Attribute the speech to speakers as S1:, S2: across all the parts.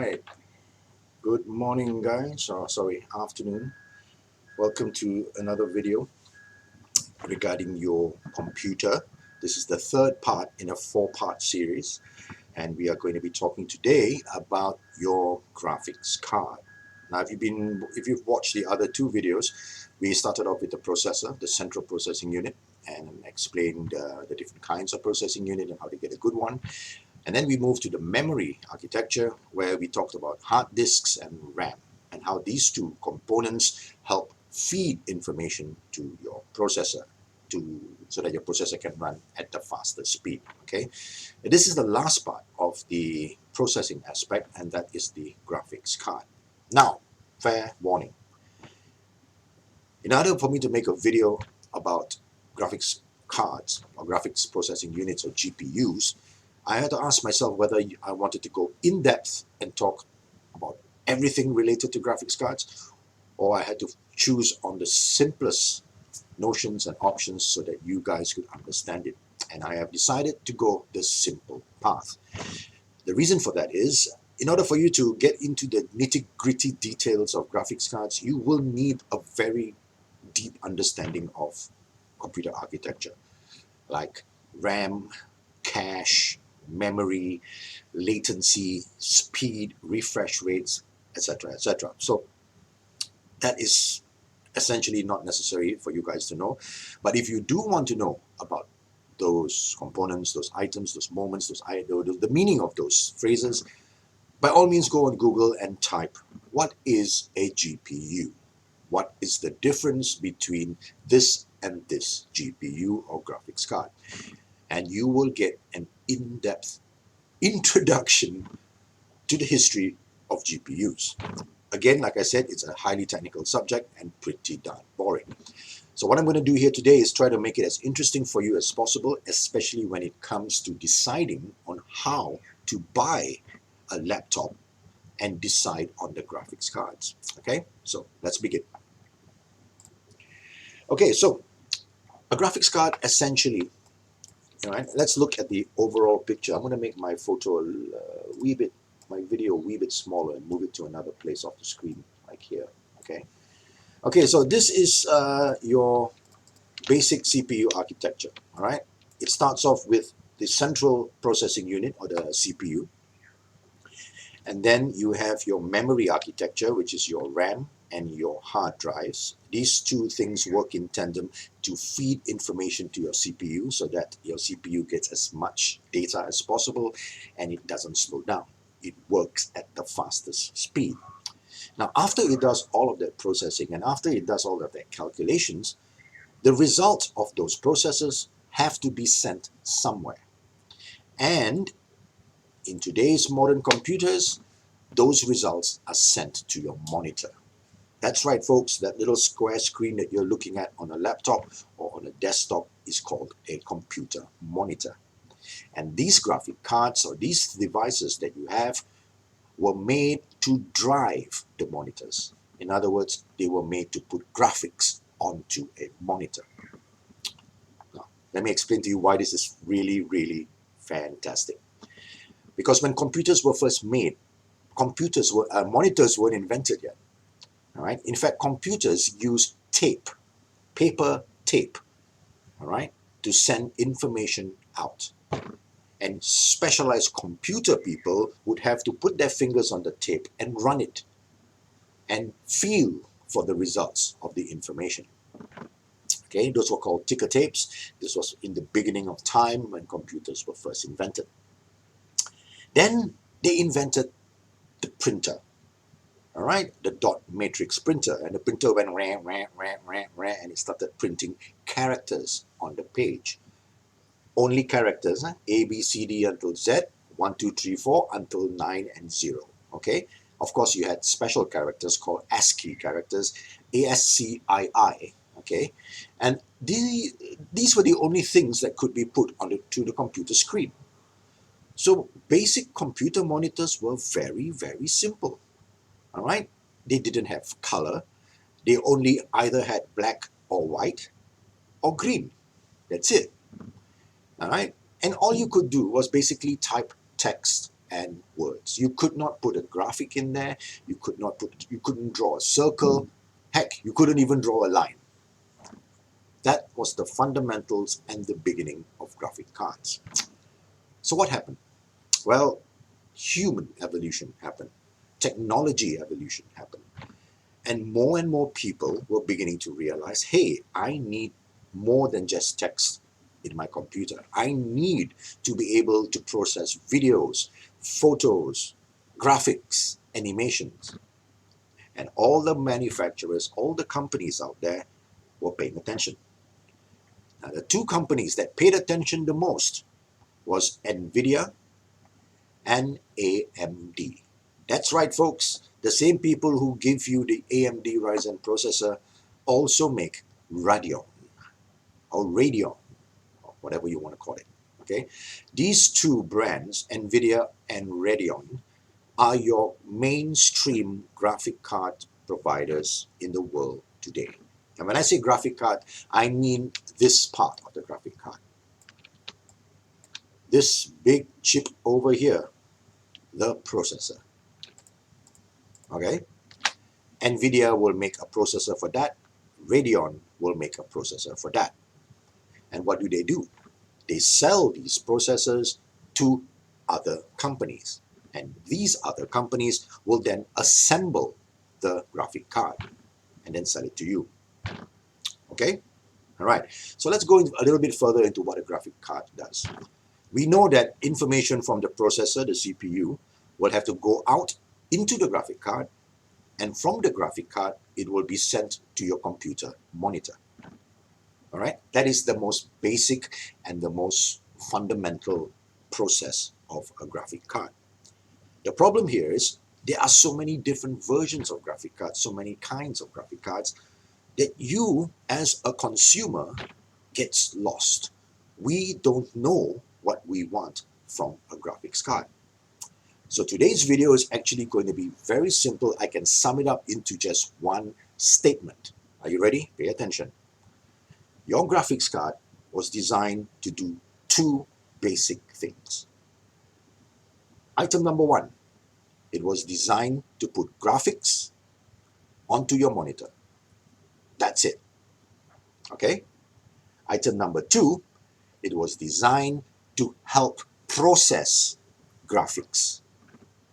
S1: Alright, good morning guys, or sorry, afternoon. Welcome to another video regarding your computer. This is the third part in a four-part series, and we are going to be talking today about your graphics card. Now, if you've watched the other two videos, we started off with the processor, the central processing unit, and explained the different kinds of processing unit and how to get a good one. And then we moved to the memory architecture, where we talked about hard disks and RAM and how these two components help feed information to your processor so that your processor can run at the fastest speed. Okay, this is the last part of the processing aspect, and that is the graphics card. Now, fair warning. In order for me to make a video about graphics cards or graphics processing units or GPUs, I had to ask myself whether I wanted to go in depth and talk about everything related to graphics cards, or I had to choose on the simplest notions and options so that you guys could understand it. And I have decided to go the simple path. The reason for that is, in order for you to get into the nitty-gritty details of graphics cards, you will need a very deep understanding of computer architecture, like RAM, cache, memory, latency, speed, refresh rates, etc., etc. So that is essentially not necessary for you guys to know. But if you do want to know about those components, those items, those moments, the meaning of those phrases, by all means go on Google and type, what is a GPU? What is the difference between this and this GPU or graphics card? And you will get an in-depth introduction to the history of GPUs. Again, like I said, it's a highly technical subject and pretty darn boring. So what I'm going to do here today is try to make it as interesting for you as possible, especially when it comes to deciding on how to buy a laptop and decide on the graphics cards. Okay, so let's begin. Okay, so a graphics card essentially, all right, let's look at the overall picture. I'm going to make my photo my video a wee bit smaller and move it to another place off the screen, like here. Okay, so this is your basic CPU architecture. All right, it starts off with the central processing unit, or the CPU, and then you have your memory architecture, which is your RAM and your hard drives. These two things work in tandem to feed information to your CPU so that your CPU gets as much data as possible and it doesn't slow down. It works at the fastest speed. Now, after it does all of that processing and after it does all of that calculations, the results of those processes have to be sent somewhere. And in today's modern computers, those results are sent to your monitor. That's right, folks, that little square screen that you're looking at on a laptop or on a desktop is called a computer monitor. And these graphic cards or these devices that you have were made to drive the monitors. In other words, they were made to put graphics onto a monitor. Now, let me explain to you why this is really, really fantastic. Because when computers were first made, monitors weren't invented yet. All right. In fact, computers use tape, paper tape, all right, to send information out. And specialized computer people would have to put their fingers on the tape and run it and feel for the results of the information. Okay, those were called ticker tapes. This was in the beginning of time when computers were first invented. Then they invented the printer. All right, the dot matrix printer, and the printer went rah, rah, rah, rah, rah, and it started printing characters on the page. Only characters, A, B, C, D until Z, 1, 2, 3, 4 until 9 and 0. Okay, of course you had special characters called ASCII characters, ASCII. Okay, and these were the only things that could be put onto the computer screen. So basic computer monitors were very, very simple. All right, they didn't have color. They only either had black or white or green. That's it. All right, and all you could do was basically type text and words. You could not put a graphic in there. You couldn't draw a circle. Heck, you couldn't even draw a line. That was the fundamentals and the beginning of graphic cards. So what happened? Well, human evolution happened. Technology evolution happened. And more people were beginning to realize, hey, I need more than just text in my computer. I need to be able to process videos, photos, graphics, animations. And all the manufacturers, all the companies out there were paying attention. Now, the two companies that paid attention the most was NVIDIA and AMD. That's right, folks. The same people who give you the AMD Ryzen processor also make Radeon or Radeon, or whatever you want to call it. Okay, these two brands, NVIDIA and Radeon, are your mainstream graphic card providers in the world today. And when I say graphic card, I mean this part of the graphic card. This big chip over here, the processor. Okay? NVIDIA will make a processor for that. Radeon will make a processor for that. And what do? They sell these processors to other companies. And these other companies will then assemble the graphic card and then sell it to you. Okay? All right. So let's go a little bit further into what a graphic card does. We know that information from the processor, the CPU, will have to go out into the graphic card, and from the graphic card, it will be sent to your computer monitor. All right? That is the most basic and the most fundamental process of a graphic card. The problem here is there are so many different versions of graphic cards, so many kinds of graphic cards, that you as a consumer gets lost. We don't know what we want from a graphics card. So today's video is actually going to be very simple. I can sum it up into just one statement. Are you ready? Pay attention. Your graphics card was designed to do two basic things. Item number one, it was designed to put graphics onto your monitor. That's it. Okay? Item number two, it was designed to help process graphics.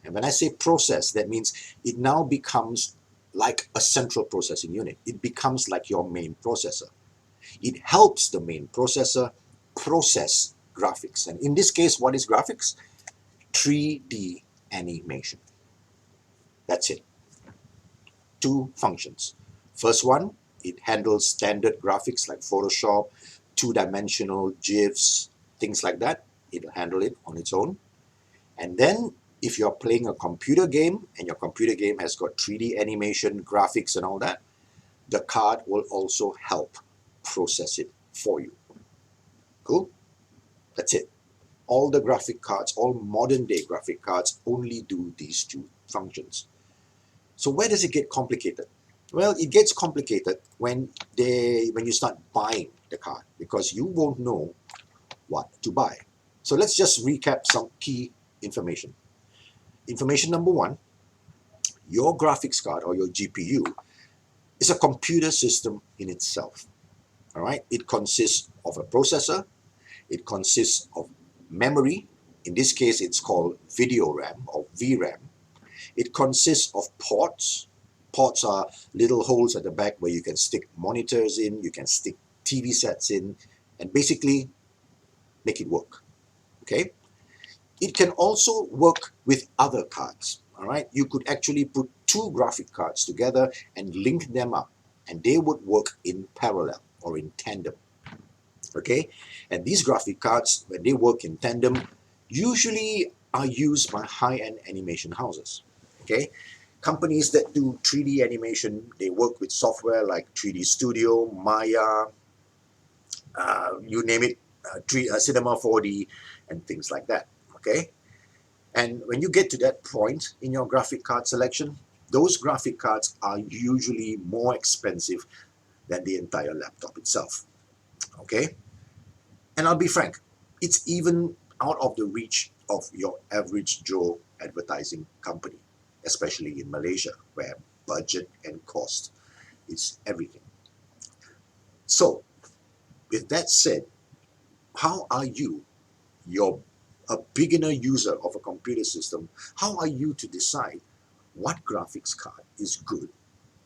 S1: And when I say process, that means it now becomes like a central processing unit. It becomes like your main processor. It helps the main processor process graphics. And in this case, what is graphics? 3D animation. That's it. Two functions. First one, it handles standard graphics like Photoshop, two-dimensional GIFs, things like that. It'll handle it on its own. And then if you're playing a computer game and your computer game has got 3D animation, graphics and all that, the card will also help process it for you. Cool? That's it. All the graphic cards, all modern day graphic cards only do these two functions. So where does it get complicated? Well, it gets complicated when you start buying the card, because you won't know what to buy. So let's just recap some key information. Information number one, your graphics card or your GPU is a computer system in itself. All right, it consists of a processor, it consists of memory. In this case, it's called video RAM or VRAM. It consists of ports. Ports are little holes at the back where you can stick monitors in, you can stick TV sets in, and basically make it work. Okay? It can also work with other cards. All right? You could actually put two graphic cards together and link them up, and they would work in parallel or in tandem. Okay? And these graphic cards, when they work in tandem, usually are used by high-end animation houses. Okay? Companies that do 3D animation, they work with software like 3D Studio, Maya, you name it, Cinema 4D, and things like that. Okay? And when you get to that point in your graphic card selection, those graphic cards are usually more expensive than the entire laptop itself. Okay? And I'll be frank, it's even out of the reach of your average Joe advertising company, especially in Malaysia, where budget and cost is everything. So, with that said, how are you, you're a beginner user of a computer system, how are you to decide what graphics card is good,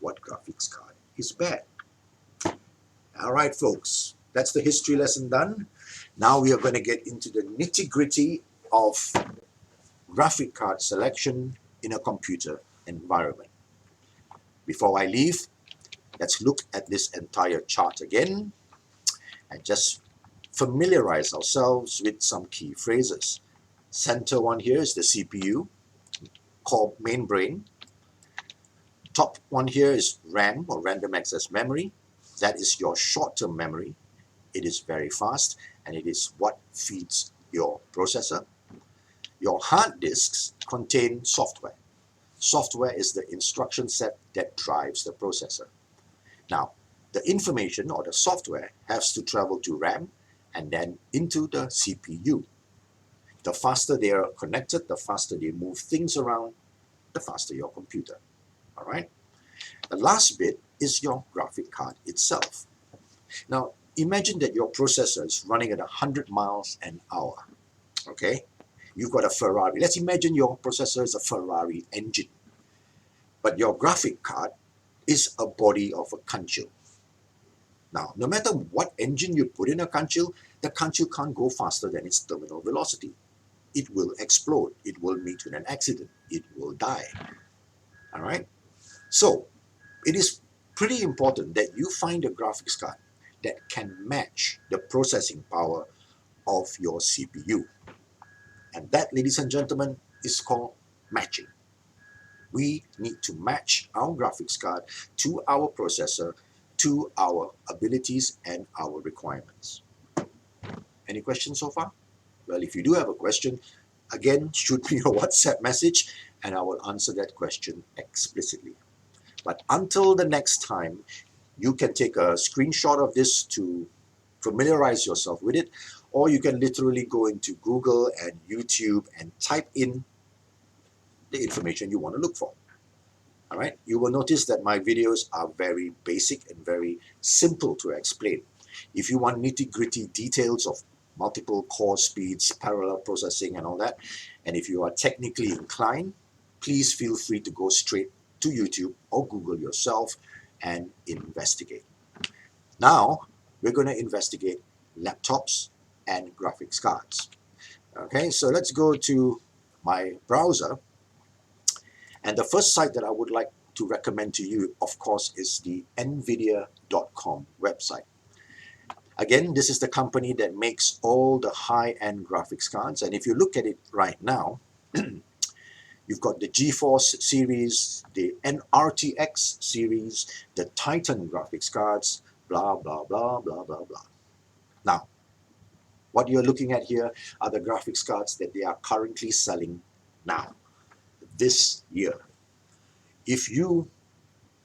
S1: what graphics card is bad? All right, folks, that's the history lesson done. Now we are going to get into the nitty-gritty of graphic card selection in a computer environment. Before I leave, let's look at this entire chart again and just familiarize ourselves with some key phrases. Center one here is the CPU, called main brain. Top one here is RAM, or random access memory. That is your short-term memory. It is very fast and it is what feeds your processor. Your hard disks contain software. Software is the instruction set that drives the processor. Now, the information or the software has to travel to RAM and then into the CPU. The faster they are connected, the faster they move things around, the faster your computer. All right? The last bit is your graphic card itself. Now, imagine that your processor is running at 100 miles an hour. Okay? You've got a Ferrari. Let's imagine your processor is a Ferrari engine, but your graphic card is a body of a Kanchil. Now, no matter what engine you put in a Kanchil, the Kanchil can't go faster than its terminal velocity. It will explode. It will meet with an accident. It will die. All right? So, it is pretty important that you find a graphics card that can match the processing power of your CPU. And that, ladies and gentlemen, is called matching. We need to match our graphics card to our processor, to our abilities and our requirements. Any questions so far? Well, if you do have a question, again, shoot me a WhatsApp message and I will answer that question explicitly. But until the next time, you can take a screenshot of this to familiarize yourself with it, or you can literally go into Google and YouTube and type in the information you want to look for. All right, you will notice that my videos are very basic and very simple to explain. If you want nitty-gritty details of multiple core speeds, parallel processing and all that, and if you are technically inclined, please feel free to go straight to YouTube or Google yourself and investigate. Now, we're going to investigate laptops and graphics cards. Okay, so let's go to my browser. And the first site that I would like to recommend to you, of course, is the NVIDIA.com website. Again, this is the company that makes all the high-end graphics cards. And if you look at it right now, you've got the GeForce series, the RTX series, the Titan graphics cards, blah, blah, blah, blah, blah, blah. Now, what you're looking at here are the graphics cards that they are currently selling now, this year. If you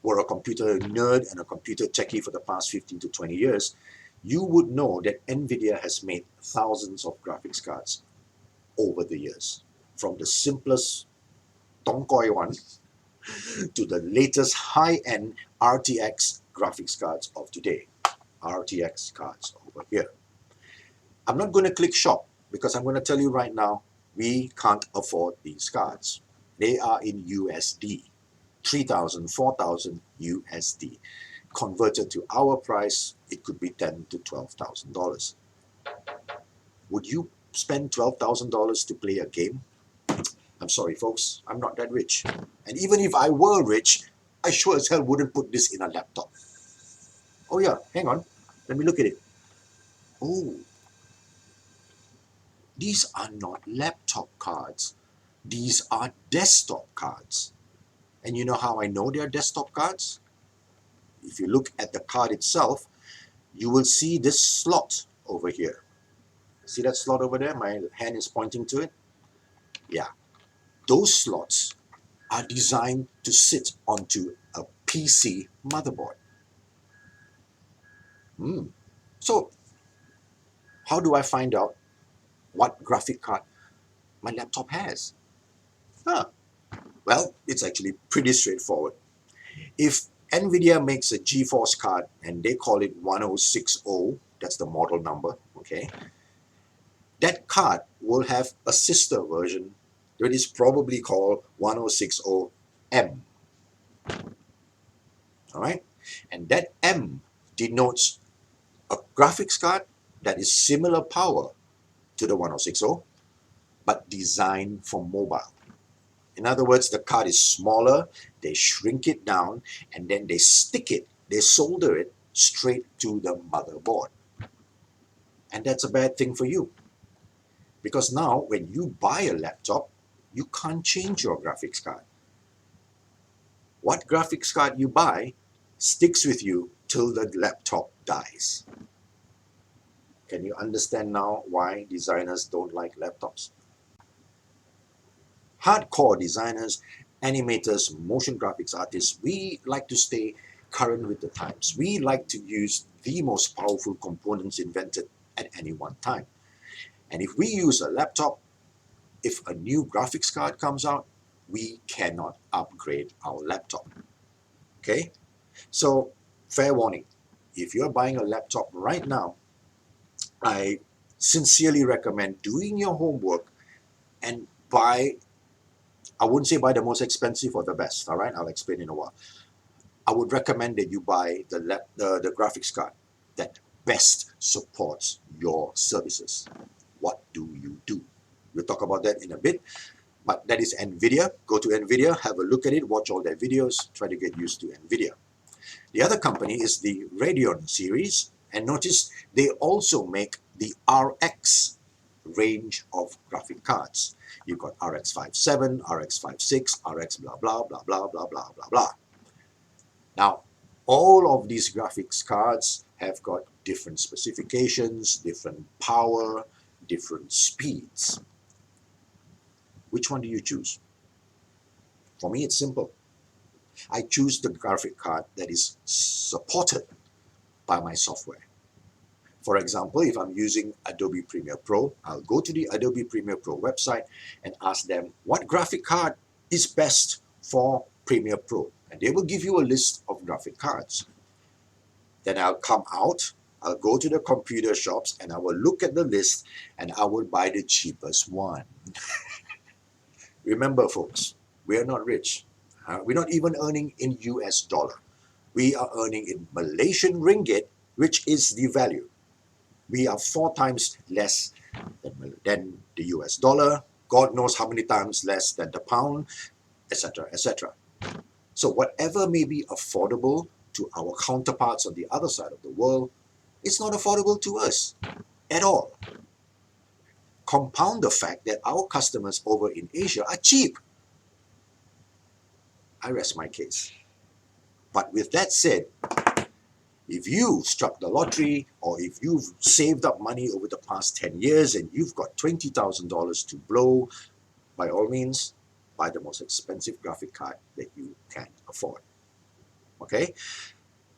S1: were a computer nerd and a computer techie for the past 15 to 20 years, you would know that NVIDIA has made thousands of graphics cards over the years, from the simplest Tongkoi one to the latest high-end RTX graphics cards of today. RTX cards over here. I'm not going to click shop because I'm going to tell you right now, we can't afford these cards. They are in USD, 3,000, 4,000 USD. Converted to our price, it could be $10,000 to $12,000. Would you spend $12,000 to play a game? I'm sorry, folks, I'm not that rich. And even if I were rich, I sure as hell wouldn't put this in a laptop. Oh yeah, hang on. Let me look at it. Oh, these are not laptop cards. These are desktop cards. And you know how I know they're desktop cards? If you look at the card itself, you will see this slot over here. See that slot over there? My hand is pointing to it. Yeah. Those slots are designed to sit onto a PC motherboard. So, how do I find out what graphic card my laptop has? Huh. Well, it's actually pretty straightforward. If NVIDIA makes a GeForce card and they call it 1060, that's the model number, okay? That card will have a sister version that is probably called 1060M, all right? And that M denotes a graphics card that is similar power to the 1060, but designed for mobile. In other words, the card is smaller, they shrink it down, and then they stick it, they solder it straight to the motherboard. And that's a bad thing for you. Because now, when you buy a laptop, you can't change your graphics card. What graphics card you buy sticks with you till the laptop dies. Can you understand now why designers don't like laptops? Hardcore designers, animators, motion graphics artists, we like to stay current with the times. We like to use the most powerful components invented at any one time. And if we use a laptop, if a new graphics card comes out, we cannot upgrade our laptop. Okay? So, fair warning. If you're buying a laptop right now, I sincerely recommend doing your homework and buy, I wouldn't say buy the most expensive or the best, all right? I'll explain in a while. I would recommend that you buy the graphics card that best supports your services. What do you do? We'll talk about that in a bit. But that is NVIDIA. Go to NVIDIA, have a look at it, watch all their videos, try to get used to NVIDIA. The other company is the Radeon series. And notice they also make the RX range of graphic cards. You've got RX 57, RX 56, RX blah, blah, blah, blah, blah, blah, blah, blah. Now, all of these graphics cards have got different specifications, different power, different speeds. Which one do you choose? For me, it's simple. I choose the graphic card that is supported by my software. For example, if I'm using Adobe Premiere Pro, I'll go to the Adobe Premiere Pro website and ask them what graphic card is best for Premiere Pro. And they will give you a list of graphic cards. Then I'll come out, I'll go to the computer shops and I will look at the list and I will buy the cheapest one. Remember, folks, we are not rich. We're not even earning in US dollar. We are earning in Malaysian ringgit, which is the value. We are 4 times less than the US dollar. God knows how many times less than the pound, etc., etc. So whatever may be affordable to our counterparts on the other side of the world, it's not affordable to us at all. Compound the fact that our customers over in Asia are cheap. I rest my case. But with that said, if you struck the lottery or if you've saved up money over the past 10 years and you've got $20,000 to blow, by all means, buy the most expensive graphic card that you can afford. Okay?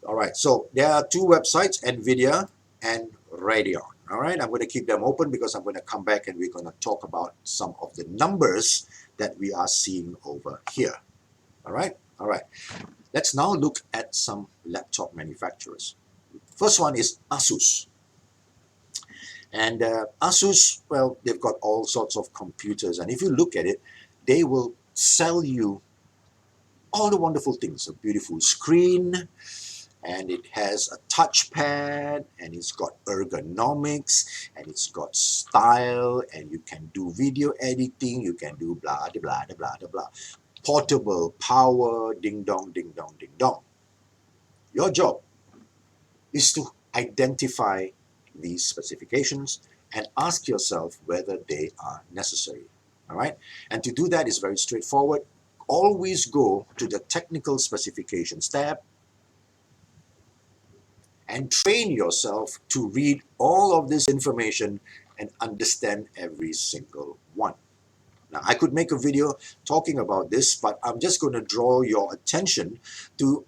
S1: All right, so there are two websites, NVIDIA and Radeon. All right, I'm going to keep them open because I'm going to come back and we're going to talk about some of the numbers that we are seeing over here. All right, let's now look at some laptop manufacturers. First one is Asus. And Asus, well, they've got all sorts of computers. And if you look at it, they will sell you all the wonderful things. A beautiful screen, and it has a touchpad, and it's got ergonomics, and it's got style, and you can do video editing, you can do blah, blah, blah, blah, blah. Portable power, ding dong, ding dong, ding dong. Your job is to identify these specifications and ask yourself whether they are necessary. All right? And to do that is very straightforward. Always go to the technical specifications tab and train yourself to read all of this information and understand every single one. Now, I could make a video talking about this, but I'm just going to draw your attention to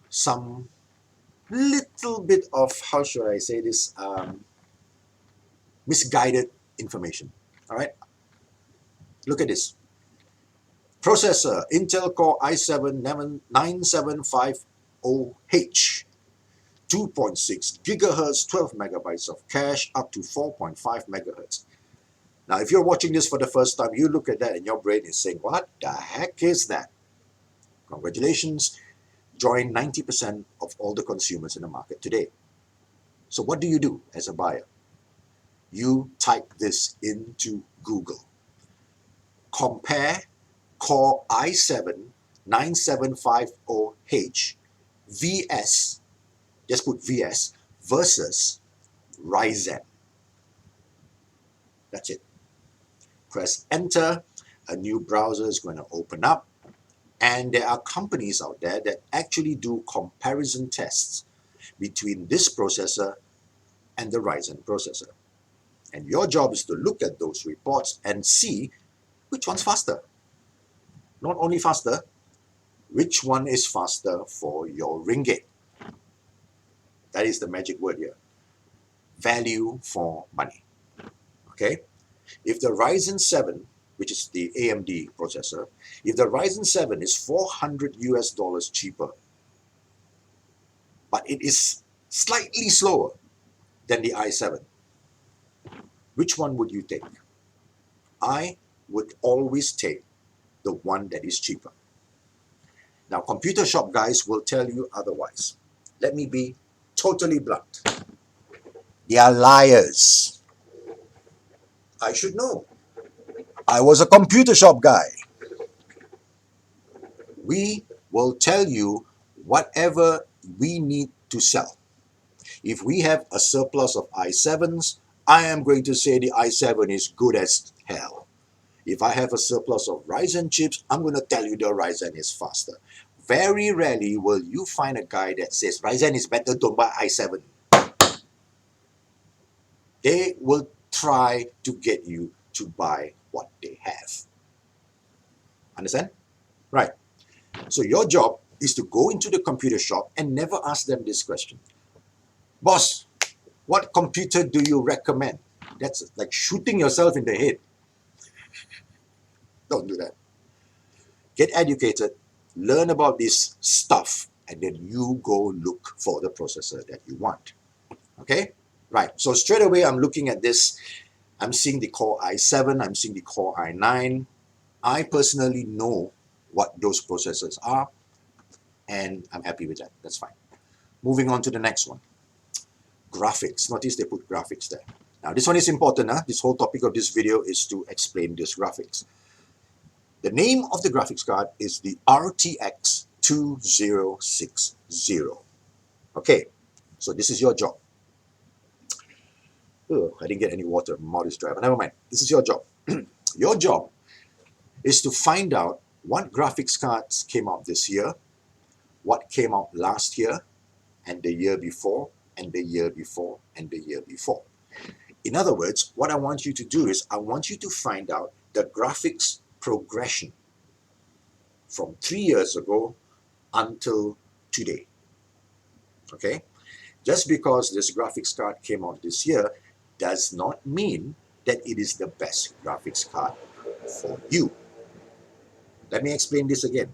S1: some little bit of, how should I say this, misguided information. All right? Look at this. Processor, Intel Core i7-9750H. 2.6 gigahertz, 12 megabytes of cache, up to 4.5 megahertz. Now, if you're watching this for the first time, you look at that and your brain is saying, what the heck is that? Congratulations, join 90% of all the consumers in the market today. So what do you do as a buyer? You type this into Google. Compare Core i7-9750H VS, just put VS, versus Ryzen. That's it. Press enter, a new browser is going to open up, and there are companies out there that actually do comparison tests between this processor and the Ryzen processor. And your job is to look at those reports and see which one's faster. Not only faster, which one is faster for your ringgit. That is the magic word here. Value for money. Okay? If the Ryzen 7, which is the AMD processor, if the Ryzen 7 is $400 cheaper, but it is slightly slower than the i7, which one would you take? I would always take the one that is cheaper. Now, computer shop guys will tell you otherwise. Let me be totally blunt. They are liars. I should know. I was a computer shop guy. We will tell you whatever we need to sell. If we have a surplus of i7s, I am going to say the i7 is good as hell. If I have a surplus of Ryzen chips, I'm going to tell you the Ryzen is faster. Very rarely will you find a guy that says Ryzen is better, don't buy i7. They will try to get you to buy what they have. Understand? Right. So your job is to go into the computer shop and never ask them this question. Boss, what computer do you recommend? That's like shooting yourself in the head. Don't do that. Get educated, learn about this stuff, and then you go look for the processor that you want. Okay? Right. So straight away, I'm looking at this. I'm seeing the Core i7, I'm seeing the Core i9. I personally know what those processors are, and I'm happy with that. That's fine. Moving on to the next one. Graphics. Notice they put graphics there. Now, this one is important. This whole topic of this video is to explain this graphics. The name of the graphics card is the RTX 2060. Okay, so this is your job. Oh, I didn't get any water. My mouth is dry, but never mind. This is your job. Your job is to find out what graphics cards came out this year, what came out last year, and the year before, and the year before, and the year before. In other words, what I want you to do is I want you to find out the graphics progression from 3 years ago until today. Okay? Just because this graphics card came out this year does not mean that it is the best graphics card for you. Let me explain this again.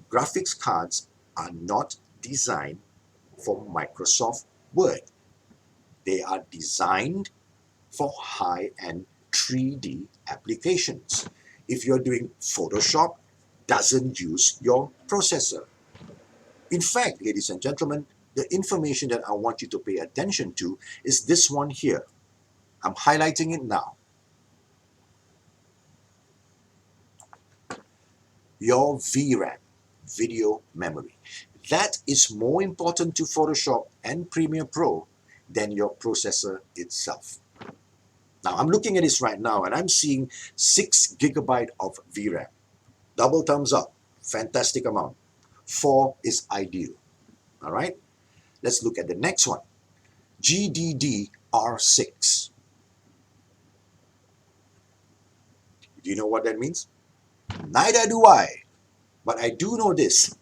S1: Graphics cards are not designed for Microsoft Word. They are designed for high-end 3D applications. If you're doing Photoshop, doesn't use your processor. In fact, ladies and gentlemen, the information that I want you to pay attention to is this one here. I'm highlighting it now. Your VRAM, video memory. That is more important to Photoshop and Premiere Pro than your processor itself. Now, I'm looking at this right now and I'm seeing 6 GB of VRAM. Double thumbs up. Fantastic amount. 4 is ideal. All right? Let's look at the next one. GDDR6. Do you know what that means? Neither do I. But I do know this,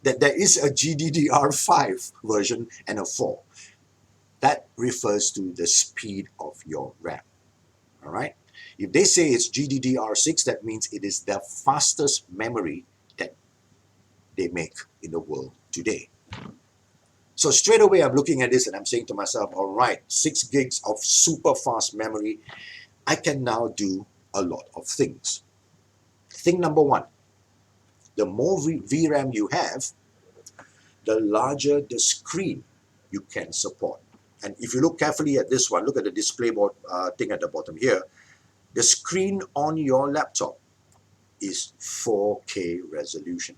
S1: that there is a GDDR5 version and a 4. That refers to the speed of your RAM. All right? If they say it's GDDR6, that means it is the fastest memory that they make in the world today. So straight away, I'm looking at this and I'm saying to myself, all right, 6 gigs of super fast memory, I can now do a lot of things. Thing number one, the more VRAM you have, the larger the screen you can support. And if you look carefully at this one, look at the display board thing at the bottom here, the screen on your laptop is 4K resolution.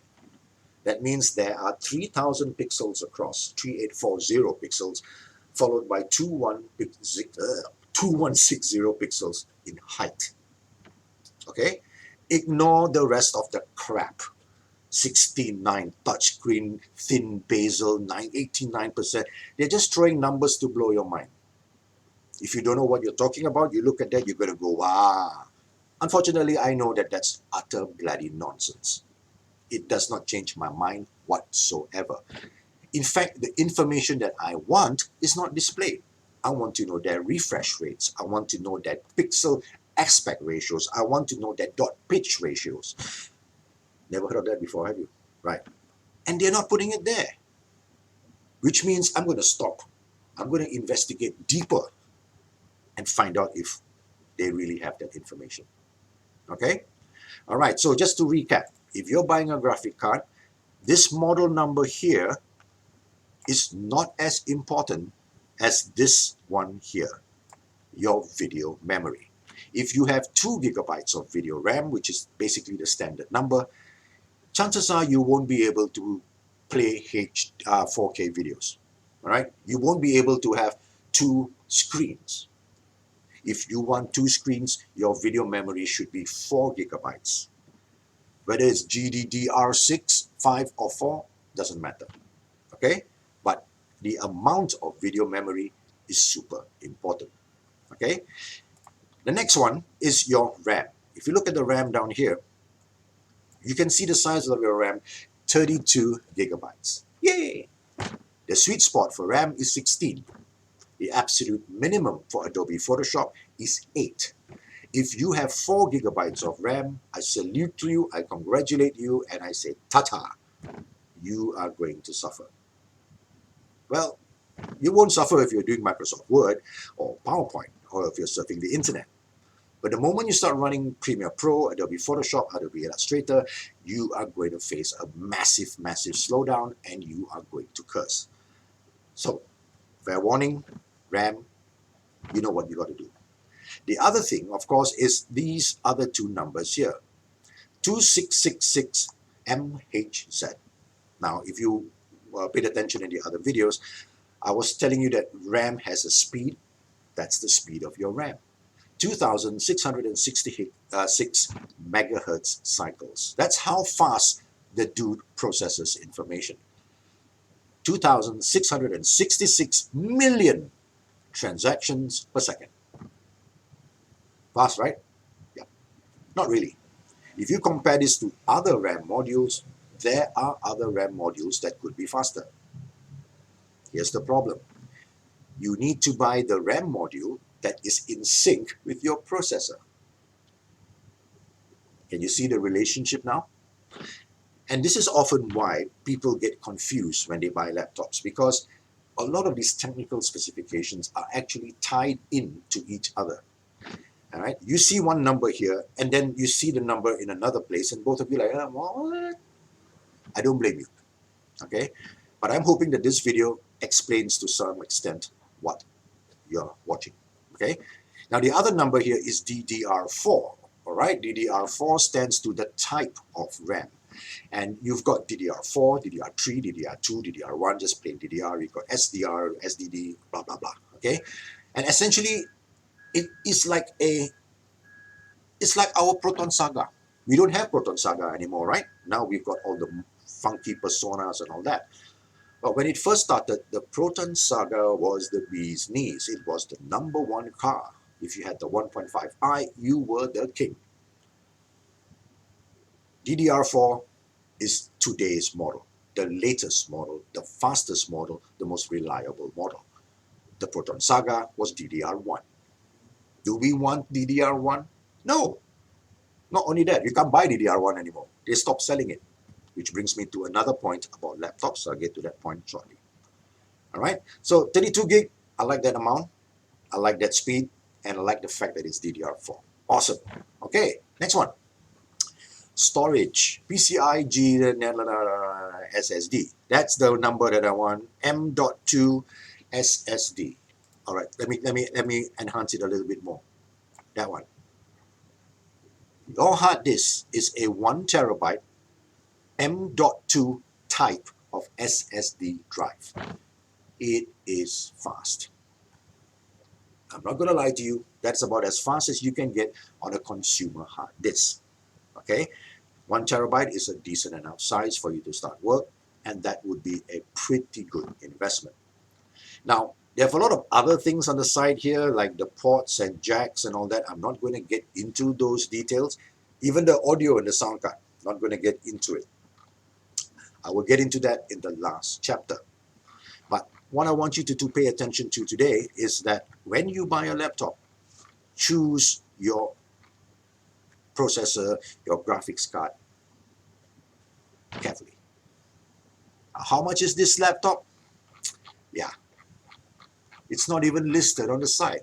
S1: That means there are 3000 pixels across, 3840 pixels, followed by 2160 pixels in height. Okay? Ignore the rest of the crap. 16:9 touchscreen, thin bezel, 89%. They're just throwing numbers to blow your mind. If you don't know what you're talking about, you look at that, you're going to go, wow. Unfortunately, I know that that's utter bloody nonsense. It does not change my mind whatsoever. In fact, the information that I want is not displayed. I want to know their refresh rates. I want to know their pixel aspect ratios. I want to know their dot pitch ratios. Never heard of that before, have you? Right. And they're not putting it there. Which means I'm going to stop. I'm going to investigate deeper and find out if they really have that information. Okay? All right, so just to recap, if you're buying a graphic card, this model number here is not as important as this one here, your video memory. If you have 2 gigabytes of video RAM, which is basically the standard number, chances are you won't be able to play 4K videos. All right? You won't be able to have 2 screens. If you want 2 screens, your video memory should be 4 gigabytes. Whether it's GDDR6, 5 or 4, doesn't matter. Okay? But the amount of video memory is super important. Okay? The next one is your RAM. If you look at the RAM down here, you can see the size of your RAM, 32 gigabytes. Yay! The sweet spot for RAM is 16. The absolute minimum for Adobe Photoshop is 8. If you have 4 gigabytes of RAM, I salute you, I congratulate you, and I say, ta-ta, you are going to suffer. Well, you won't suffer if you're doing Microsoft Word or PowerPoint, or if you're surfing the internet. But the moment you start running Premiere Pro, Adobe Photoshop, Adobe Illustrator, you are going to face a massive, massive slowdown, and you are going to curse. So, fair warning, RAM, you know what you got to do. The other thing, of course, is these other 2 numbers here, 2666 MHz. Now, if you paid attention in the other videos, I was telling you that RAM has a speed. That's the speed of your RAM. 2666 megahertz cycles. That's how fast the dude processes information. 2666 million transactions per second. Fast, right? Yeah. Not really. If you compare this to other RAM modules, there are other RAM modules that could be faster. Here's the problem. You need to buy the RAM module that is in sync with your processor. Can you see the relationship now? And this is often why people get confused when they buy laptops, because a lot of these technical specifications are actually tied in to each other. All right, you see one number here, and then you see the number in another place, and both of you are like, what? I don't blame you, okay? But I'm hoping that this video explains to some extent what you're watching, okay? Now, the other number here is DDR4, all right? DDR4 stands to the type of RAM. And you've got DDR4, DDR3, DDR2, DDR1, just plain DDR. You've got SDR, SDD, blah, blah, blah, okay? And essentially, it is like our Proton Saga. We don't have Proton Saga anymore, right? Now we've got all the funky personas and all that. But when it first started, the Proton Saga was the bee's knees. It was the #1 car. If you had the 1.5i, you were the king. DDR4 is today's model, the latest model, the fastest model, the most reliable model. The Proton Saga was DDR1. Do we want DDR1? No, not only that, you can't buy DDR1 anymore. They stopped selling it, which brings me to another point about laptops. I'll get to that point shortly. All right, so 32 gig, I like that amount, I like that speed, and I like the fact that it's DDR4. Awesome. Okay, next one. Storage, PCIe SSD. That's the number that I want. M.2 SSD. All right, let me enhance it a little bit more. That one. Your hard disk is a 1 terabyte M.2 type of SSD drive. It is fast. I'm not going to lie to you. That's about as fast as you can get on a consumer hard disk. Okay, 1 terabyte is a decent enough size for you to start work, and that would be a pretty good investment. Now, they have a lot of other things on the side here, like the ports and jacks and all that. I'm not going to get into those details. Even the audio and the sound card, not going to get into it. I will get into that in the last chapter. But what I want you to pay attention to today is that when you buy a laptop, choose your processor, your graphics card carefully. How much is this laptop? Yeah, it's not even listed on the side.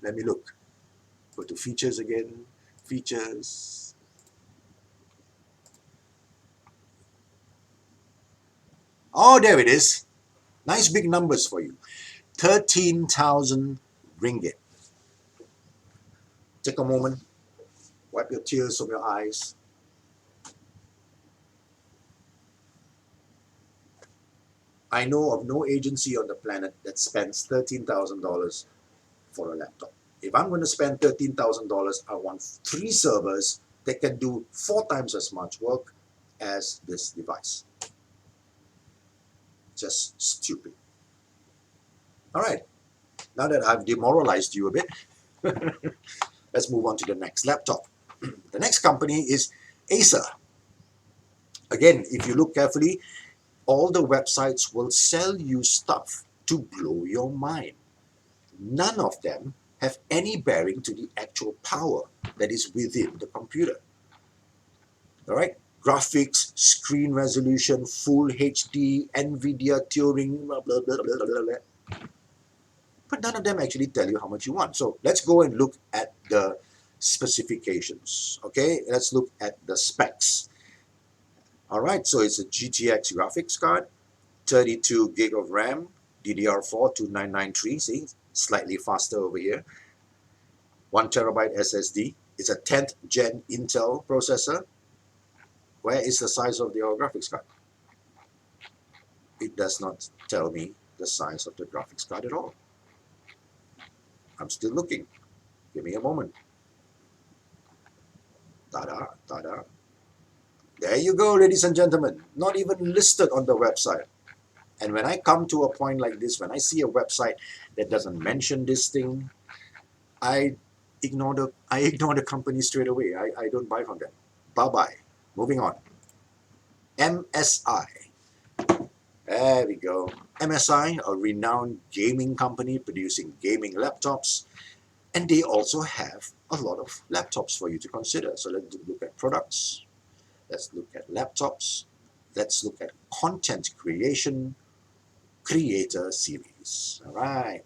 S1: Let me look. Go to features again. Features. Oh, there it is. Nice big numbers for you. 13,000 ringgit. Take a moment. Wipe your tears from your eyes. I know of no agency on the planet that spends $13,000 for a laptop. If I'm going to spend $13,000, I want 3 servers that can do 4 times as much work as this device. Just stupid. All right, now that I've demoralized you a bit, let's move on to the next laptop. The next company is Acer. Again, if you look carefully, all the websites will sell you stuff to blow your mind. None of them have any bearing to the actual power that is within the computer. All right? Graphics, screen resolution, full HD, NVIDIA Turing, blah, blah, blah, blah, blah, blah. But none of them actually tell you how much you want. So let's go and look at the specifications. Okay, let's look at the specs. All right, so it's a GTX graphics card, 32 gig of RAM, DDR4 2993, see, slightly faster over here. 1 terabyte SSD. It's a 10th gen Intel processor. Where is the size of your graphics card? It does not tell me the size of the graphics card at all. I'm still looking. Give me a moment. Ta-da, ta-da. There you go, ladies and gentlemen. Not even listed on the website. And when I come to a point like this, when I see a website that doesn't mention this thing, I ignore the company straight away. I don't buy from them. Bye-bye. Moving on. MSI. There we go. MSI, a renowned gaming company producing gaming laptops. And they also have a lot of laptops for you to consider. So let's look at products. Let's look at laptops. Let's look at content creation, creator series. All right.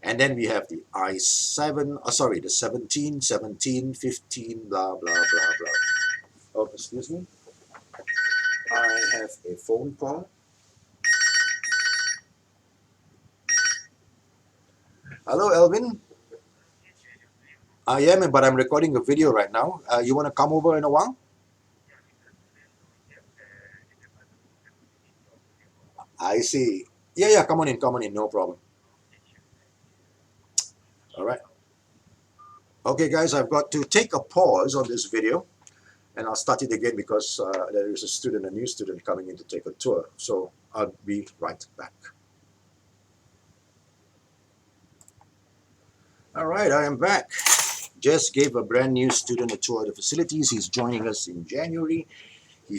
S1: And then we have the i7, the 17, 17, 15, blah, blah, blah, blah. Oh, excuse me. I have a phone call. Hello, Elvin. I am, but I'm recording a video right now. You want to come over in a while? I see. Yeah, come on in, no problem. All right. Okay, guys, I've got to take a pause on this video, and I'll start it again because there is a new student coming in to take a tour. So I'll be right back. All right, I am back. Just gave a brand new student a tour of the facilities. He's joining us in January. He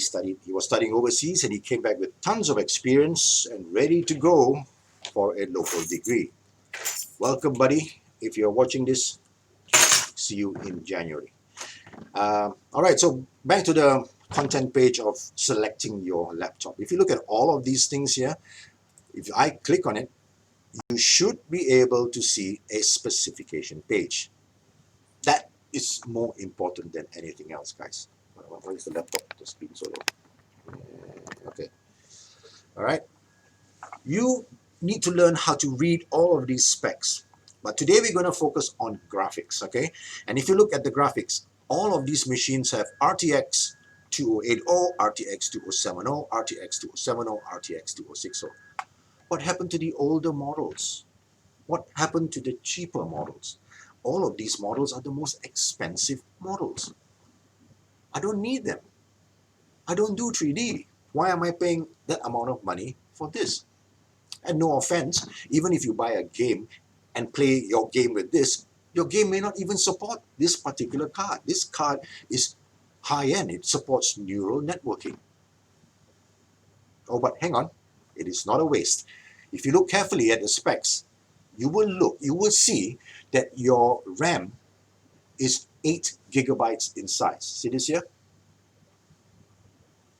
S1: was studying overseas, and he came back with tons of experience and ready to go for a local degree. Welcome, buddy. If you're watching this, see you in January. All right, so back to the content page of selecting your laptop. If you look at all of these things here, if I click on it, you should be able to see a specification page. That is more important than anything else, guys. Why is the laptop just being so low? Okay. All right. You need to learn how to read all of these specs. But today we're going to focus on graphics, okay? And if you look at the graphics, all of these machines have RTX 2080, RTX 2070, RTX 2070, RTX 2060. What happened to the older models? What happened to the cheaper models? All of these models are the most expensive models. I don't need them. I don't do 3D. Why am I paying that amount of money for this? And no offense, even if you buy a game and play your game with this, your game may not even support this particular card. This card is high-end. It supports neural networking. Oh, but hang on. It is not a waste. If you look carefully at the specs, you will see that your RAM is 8 gigabytes in size. See this here?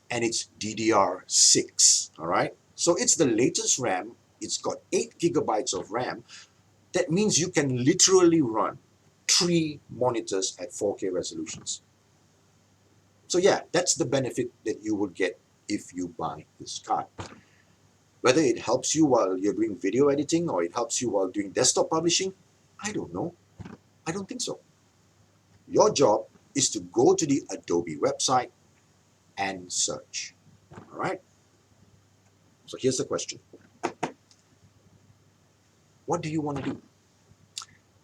S1: And it's DDR6, all right? So it's the latest RAM. It's got 8 gigabytes of RAM. That means you can literally run 3 monitors at 4K resolutions. So yeah, that's the benefit that you will get if you buy this card. Whether it helps you while you're doing video editing or it helps you while doing desktop publishing, I don't know. I don't think so. Your job is to go to the Adobe website and search. All right? So here's the question. What do you want to do?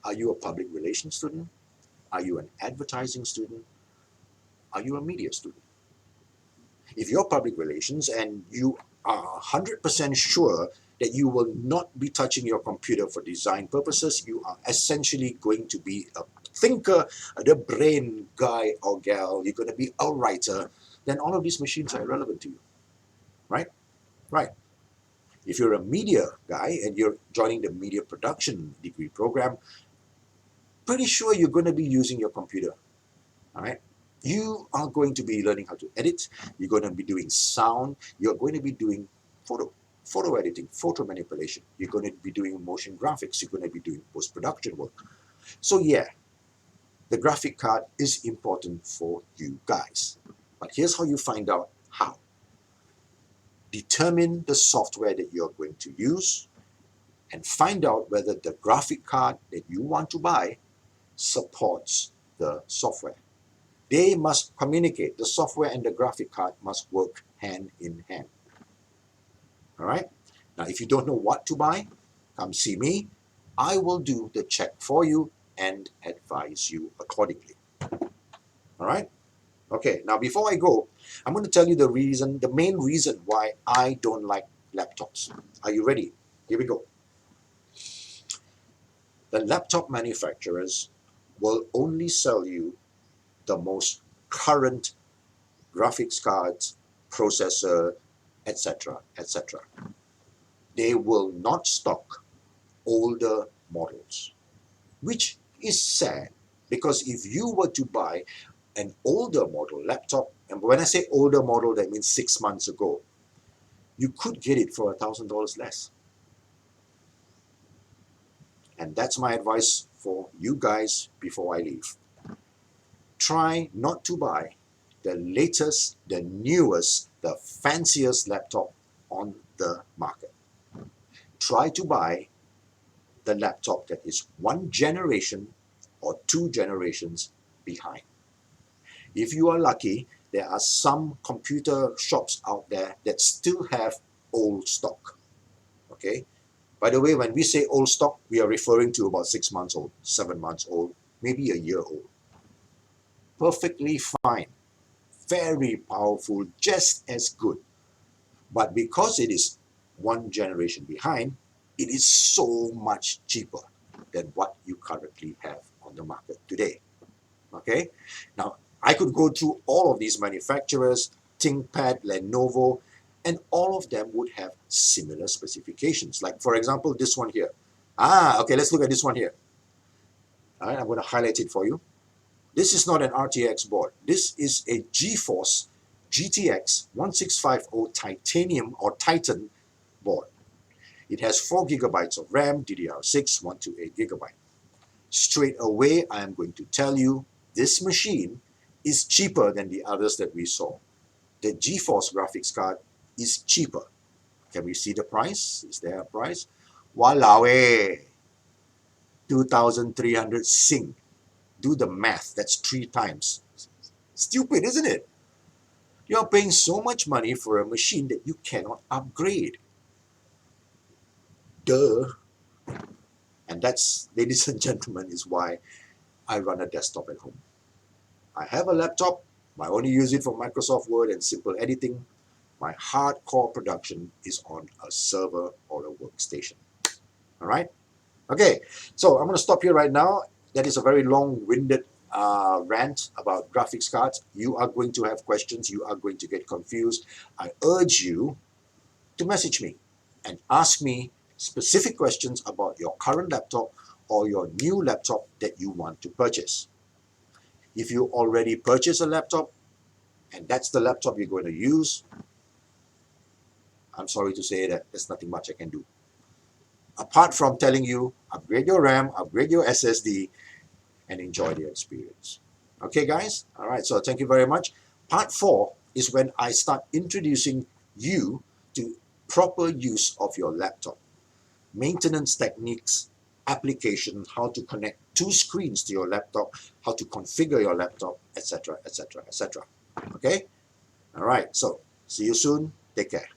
S1: Are you a public relations student? Are you an advertising student? Are you a media student? If you're public relations and you are 100% sure that you will not be touching your computer for design purposes, you are essentially going to be a thinker, the brain guy or gal, you're going to be a writer, then all of these machines are irrelevant to you, right? Right. If you're a media guy and you're joining the media production degree program, pretty sure you're going to be using your computer, all right? You are going to be learning how to edit, you're going to be doing sound, you're going to be doing photo editing, photo manipulation, you're going to be doing motion graphics, you're going to be doing post-production work. So yeah, the graphic card is important for you guys. But here's how you find out how. Determine the software that you're going to use and find out whether the graphic card that you want to buy supports the software. They must communicate. The software and the graphic card must work hand in hand. All right? Now, if you don't know what to buy, come see me. I will do the check for you and advise you accordingly. All right? Okay, now before I go, I'm going to tell you the main reason why I don't like laptops. Are you ready? Here we go. The laptop manufacturers will only sell you the most current graphics cards, processor, etc., etc. They will not stock older models, which is sad because if you were to buy an older model laptop, and when I say older model, that means 6 months ago, you could get it for $1,000 less. And that's my advice for you guys before I leave. Try not to buy the latest, the newest, the fanciest laptop on the market. Try to buy the laptop that is 1 generation or 2 generations behind. If you are lucky, there are some computer shops out there that still have old stock. Okay? By the way, when we say old stock, we are referring to about 6 months old, 7 months old, maybe a year old. Perfectly fine. Very powerful, just as good. But because it is 1 generation behind, it is so much cheaper than what you currently have on the market today. Okay? Now, I could go through all of these manufacturers, ThinkPad, Lenovo, and all of them would have similar specifications. Like, for example, this one here. Okay, let's look at this one here. All right, I'm going to highlight it for you. This is not an RTX board. This is a GeForce GTX 1650 Titanium or Titan board. It has 4 gigabytes of RAM, DDR6, 128 gigabyte. Straight away, I am going to tell you this machine is cheaper than the others that we saw. The GeForce graphics card is cheaper. Can we see the price? Is there a price? Walao eh! 2,300 Sing. Do the math. That's 3 times. Stupid, isn't it? You're paying so much money for a machine that you cannot upgrade. Duh. And that's, ladies and gentlemen, is why I run a desktop at home. I have a laptop. I only use it for Microsoft Word and simple editing. My hardcore production is on a server or a workstation. All right? Okay, so I'm going to stop here right now. That is a very long-winded rant about graphics cards. You are going to have questions. You are going to get confused. I urge you to message me and ask me specific questions about your current laptop or your new laptop that you want to purchase. If you already purchased a laptop and that's the laptop you're going to use, I'm sorry to say that there's nothing much I can do. Apart from telling you, upgrade your RAM, upgrade your SSD, and enjoy the experience. Okay, guys? All right, so thank you very much. Part 4 is when I start introducing you to proper use of your laptop. Maintenance techniques, application, how to connect 2 screens to your laptop, how to configure your laptop, etc., etc., etc. Okay? All right, so see you soon. Take care.